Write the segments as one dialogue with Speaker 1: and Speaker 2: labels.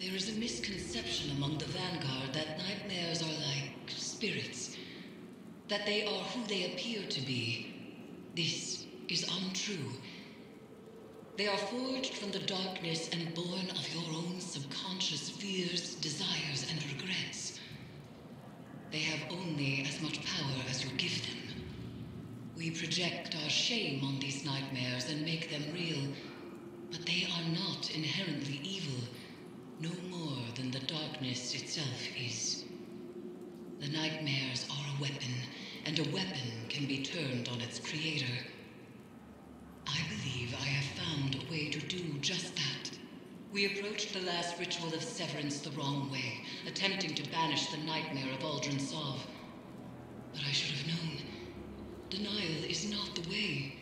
Speaker 1: There is a misconception among the Vanguard that nightmares are like spirits. That they are who they appear to be. This is untrue. They are forged from the darkness and born of your own subconscious fears, desires, and regrets. They have only as much power as you give them. We project our shame on these nightmares and make them real, but they are not inherently evil, no more than the darkness itself is. The nightmares are a weapon, and a weapon can be turned on its creator. I believe I have found a way to do just that. We approached the last ritual of severance the wrong way, attempting to banish the nightmare of Aldrin Sov. But I should have known. Denial is not the way.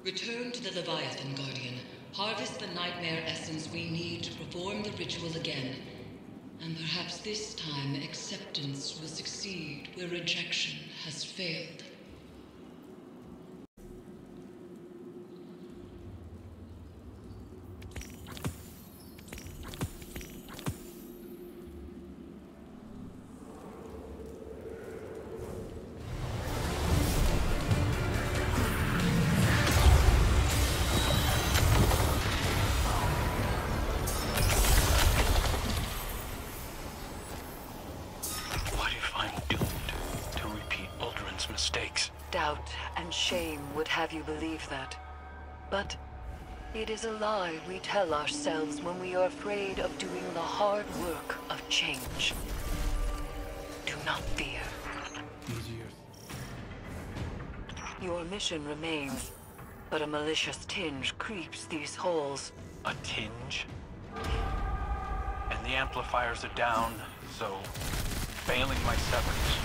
Speaker 1: Return to the Leviathan, Guardian. Harvest the nightmare essence we need to perform the ritual again. And perhaps this time acceptance will succeed where rejection has failed.
Speaker 2: Doubt and shame would have you believe that. But it is a lie we tell ourselves when we are afraid of doing the hard work of change. Do not fear.
Speaker 3: Easier.
Speaker 2: Your mission remains, but a malicious tinge creeps these halls.
Speaker 3: A tinge? And the amplifiers are down, so failing my severance,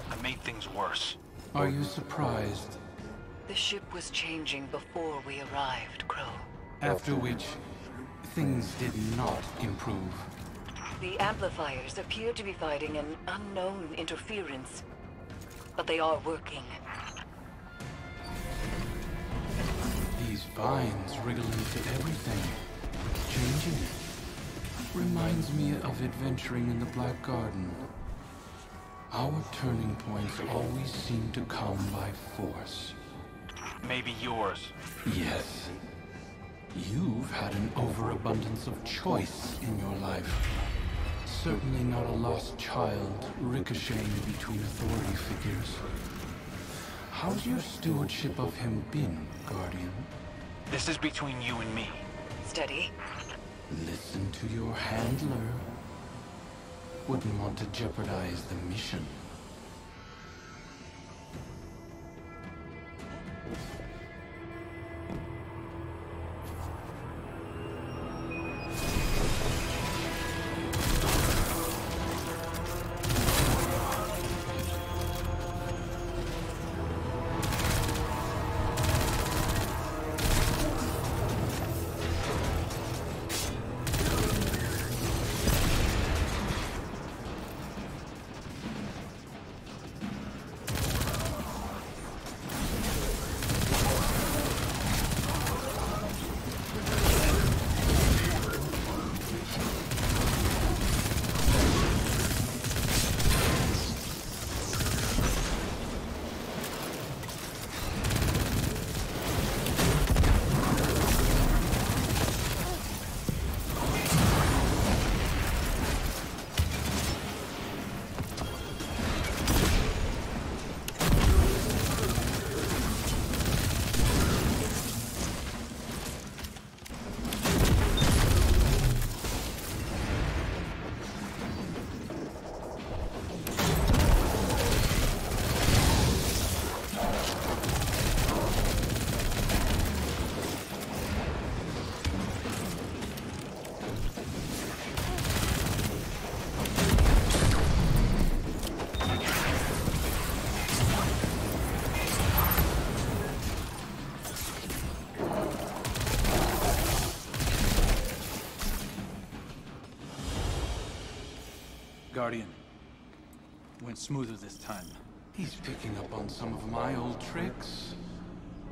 Speaker 3: I made things worse. Are you surprised?
Speaker 2: The ship was changing before we arrived, Crow.
Speaker 3: After which, things did not improve.
Speaker 2: The amplifiers appear to be fighting an unknown interference, but they are working.
Speaker 3: These vines wriggle into everything, changing it. Reminds me of adventuring in the Black Garden. Our turning points always seem to come by force. Maybe yours. Yes. You've had an overabundance of choice in your life. Certainly not a lost child ricocheting between authority figures. How's your stewardship of him been, Guardian? This is between you and me.
Speaker 2: Steady.
Speaker 3: Listen to your handler. Wouldn't want to jeopardize the mission.
Speaker 4: Guardian. Went smoother this time.
Speaker 3: He's picking up on some of my old tricks.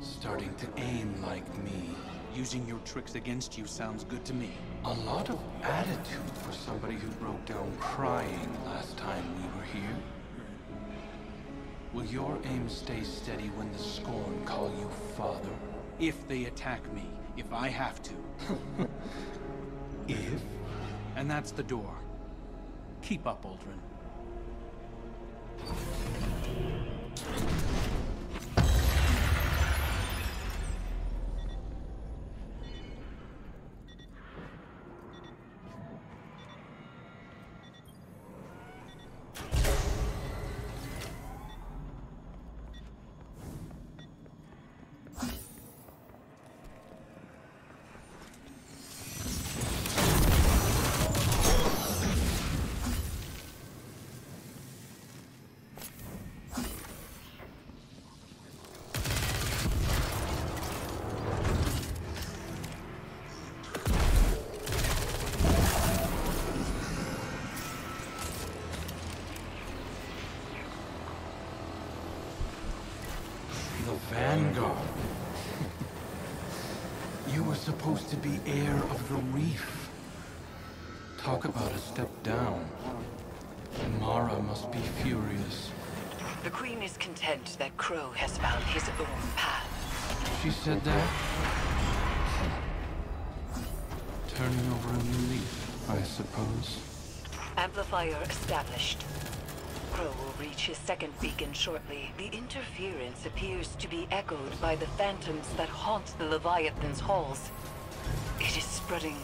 Speaker 3: Starting to aim like me.
Speaker 4: Using your tricks against you sounds good to me.
Speaker 3: A lot of attitude for somebody who broke down crying last time we were here. Will your aim stay steady when the Scorn call you father?
Speaker 4: If they attack me, if I have to.
Speaker 3: If?
Speaker 4: And that's the door. Keep up, Aldrin.
Speaker 3: The Vanguard. You were supposed to be heir of the reef. Talk about a step down. Mara must be furious.
Speaker 2: The Queen is content that Crow has found his own path.
Speaker 3: She said that? Turning over a new leaf, I suppose.
Speaker 2: Amplifier established. Crow will reach his second beacon shortly. The interference appears to be echoed by the phantoms that haunt the Leviathan's halls. It is spreading.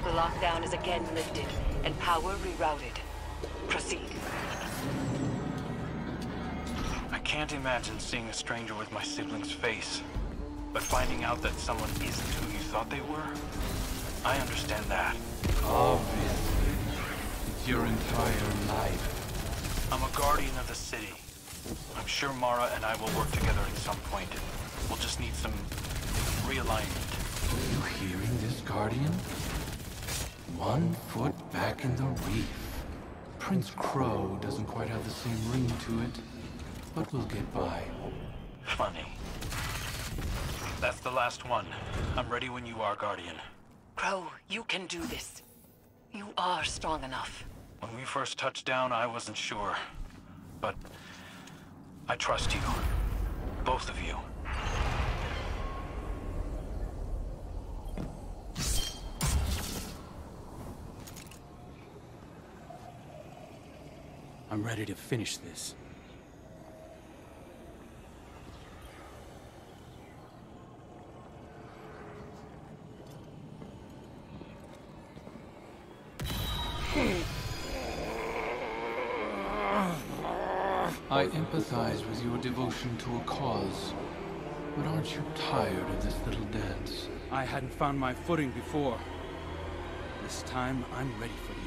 Speaker 2: The lockdown is again lifted, and power rerouted. Proceed.
Speaker 5: I can't imagine seeing a stranger with my sibling's face. But finding out that someone isn't who you thought they were, I understand that.
Speaker 3: Obviously. It's your entire life.
Speaker 5: I'm a guardian of the city. I'm sure Mara and I will work together at some point. We'll just need some realignment.
Speaker 3: You hearing this, Guardian? 1 foot back in the reef. Prince Crow doesn't quite have the same ring to it, but we'll get by.
Speaker 5: Funny. That's the last one. I'm ready when you are, Guardian.
Speaker 2: Crow, you can do this. You are strong enough.
Speaker 5: When we first touched down, I wasn't sure. But I trust you. Both of you.
Speaker 4: I'm ready to finish this.
Speaker 3: I empathize with your devotion to a cause, but aren't you tired of this little dance?
Speaker 4: I hadn't found my footing before. This time, I'm ready for you.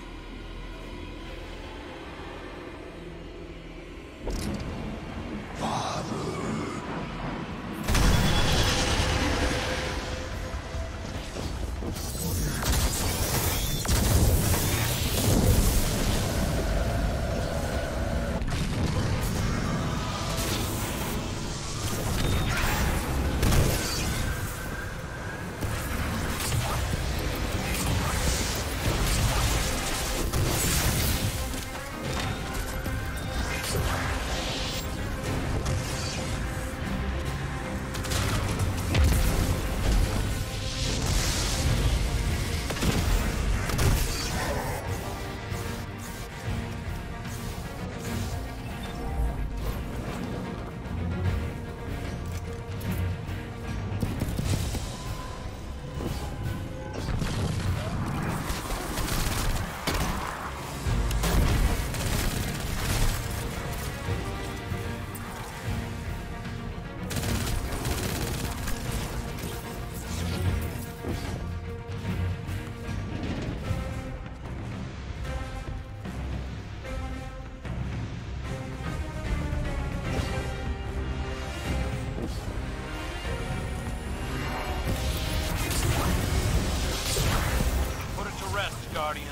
Speaker 5: Guardian.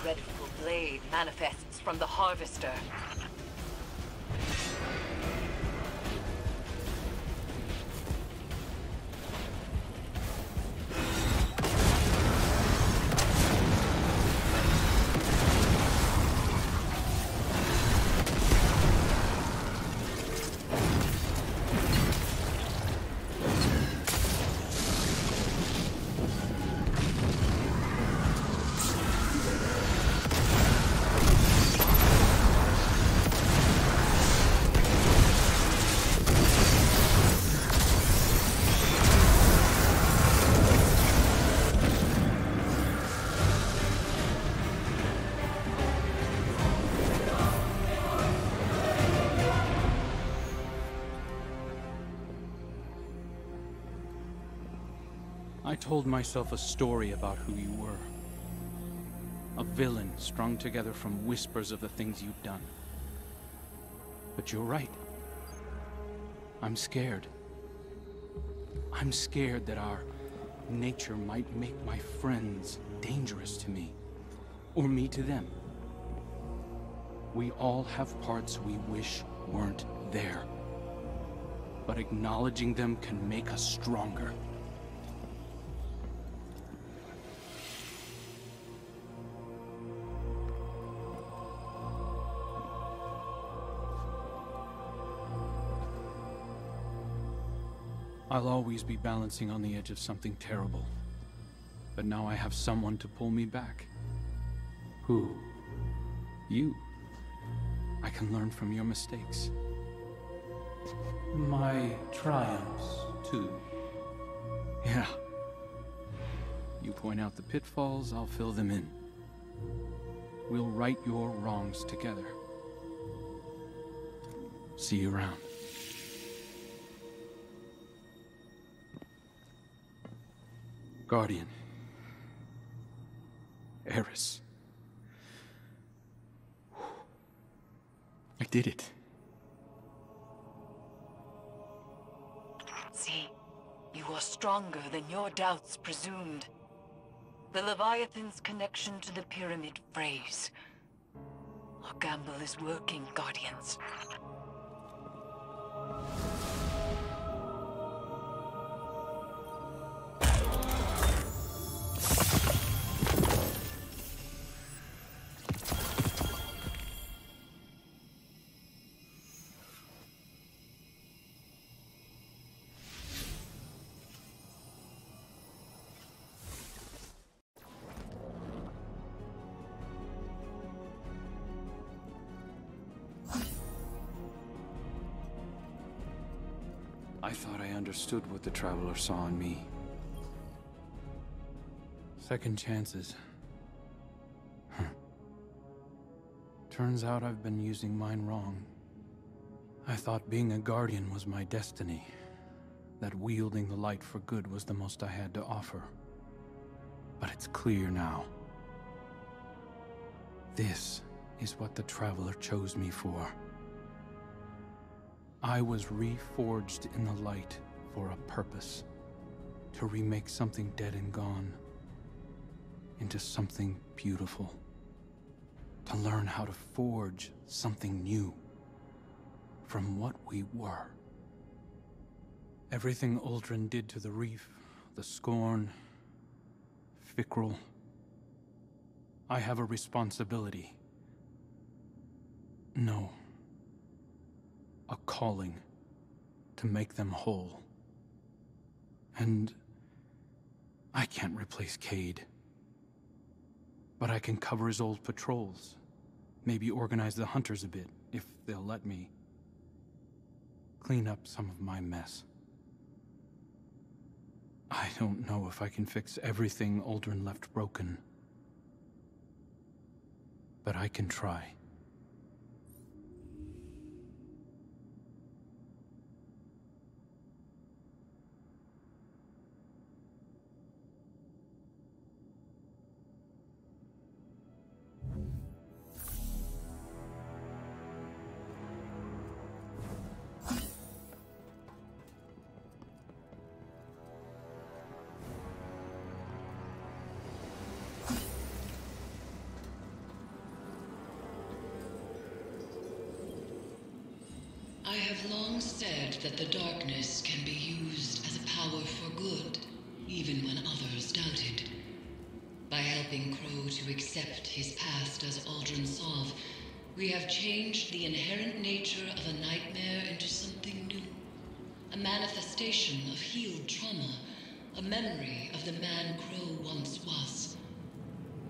Speaker 2: Dreadful blade manifests from the Harvester.
Speaker 4: I told myself a story about who you were. A villain strung together from whispers of the things you'd done. But you're right. I'm scared. I'm scared that our nature might make my friends dangerous to me. Or me to them. We all have parts we wish weren't there. But acknowledging them can make us stronger. I'll always be balancing on the edge of something terrible. But now I have someone to pull me back. Who? You. I can learn from your mistakes. My triumphs, too. Yeah. You point out the pitfalls, I'll fill them in. We'll right your wrongs together. See you around. Guardian. Eris. I did it.
Speaker 2: See, you are stronger than your doubts presumed. The Leviathan's connection to the pyramid phrase. Our gamble is working, Guardians.
Speaker 3: I thought I understood what the Traveler saw in me.
Speaker 4: Second chances. Turns out I've been using mine wrong. I thought being a Guardian was my destiny. That wielding the light for good was the most I had to offer. But it's clear now. This is what the Traveler chose me for. I was reforged in the light for a purpose. To remake something dead and gone into something beautiful. To learn how to forge something new from what we were. Everything Uldren did to the reef, the scorn, Fikrul. I have a responsibility. No. A calling to make them whole. And I can't replace Cade. But I can cover his old patrols. Maybe organize the hunters a bit, if they'll let me. Clean up some of my mess. I don't know if I can fix everything Uldren left broken. But I can try.
Speaker 1: I have long said that the darkness can be used as a power for good, even when others doubted. By helping Crow to accept his past as Uldren Sov, we have changed the inherent nature of a nightmare into something new. A manifestation of healed trauma, a memory of the man Crow once was.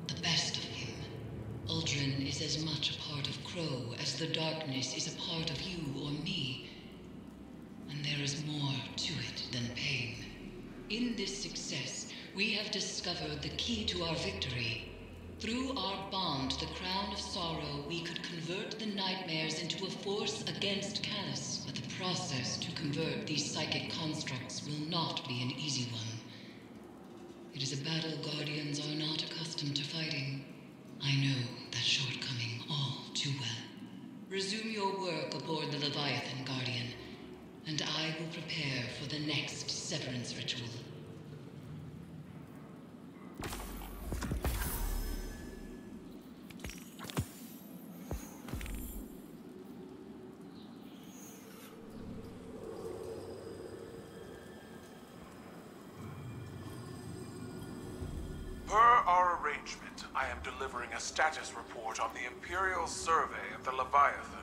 Speaker 1: The best of him. Uldren is as much a part of Crow as the darkness is a part of you or me. And there is more to it than pain. In this success, we have discovered the key to our victory. Through our bond, the Crown of Sorrow, we could convert the nightmares into a force against Callus. But the process to convert these psychic constructs will not be an easy one. It is a battle Guardians are not accustomed to fighting. I know that shortcoming all too well. Resume your work aboard the Leviathan, Guardian, and I will prepare for the next severance ritual.
Speaker 6: Per our arrangement, I am delivering a status report on the Imperial survey of the Leviathan.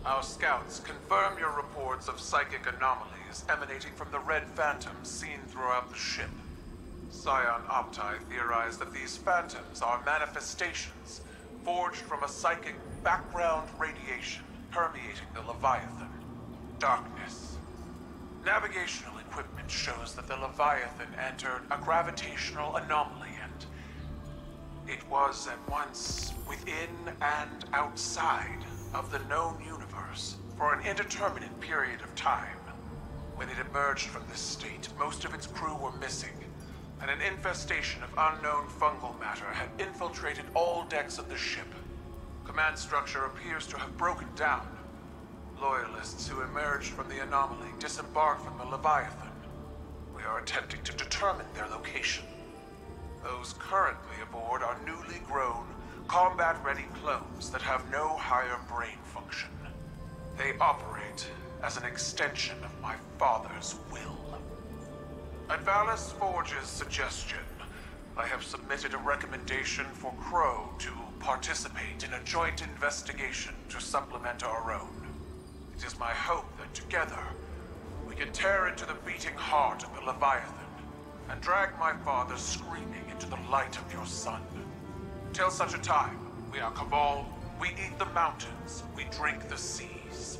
Speaker 6: Our scouts confirm your reports of psychic anomalies emanating from the red phantoms seen throughout the ship. Scion Opti theorized that these phantoms are manifestations forged from a psychic background radiation permeating the Leviathan. Darkness. Navigational equipment shows that the Leviathan entered a gravitational anomaly and it was at once within and outside of the known universe for an indeterminate period of time. When it emerged from this state, most of its crew were missing, and an infestation of unknown fungal matter had infiltrated all decks of the ship. Command structure appears to have broken down. Loyalists who emerged from the anomaly disembarked from the Leviathan. We are attempting to determine their location. Those currently aboard are newly grown, combat-ready clones that have no higher brain function. They operate as an extension of my father's will. At Valus Forge's suggestion, I have submitted a recommendation for Crow to participate in a joint investigation to supplement our own. It is my hope that together, we can tear into the beating heart of the Leviathan and drag my father screaming into the light of your sun. Till such a time, we are Cabal, we eat the mountains, we drink the seas.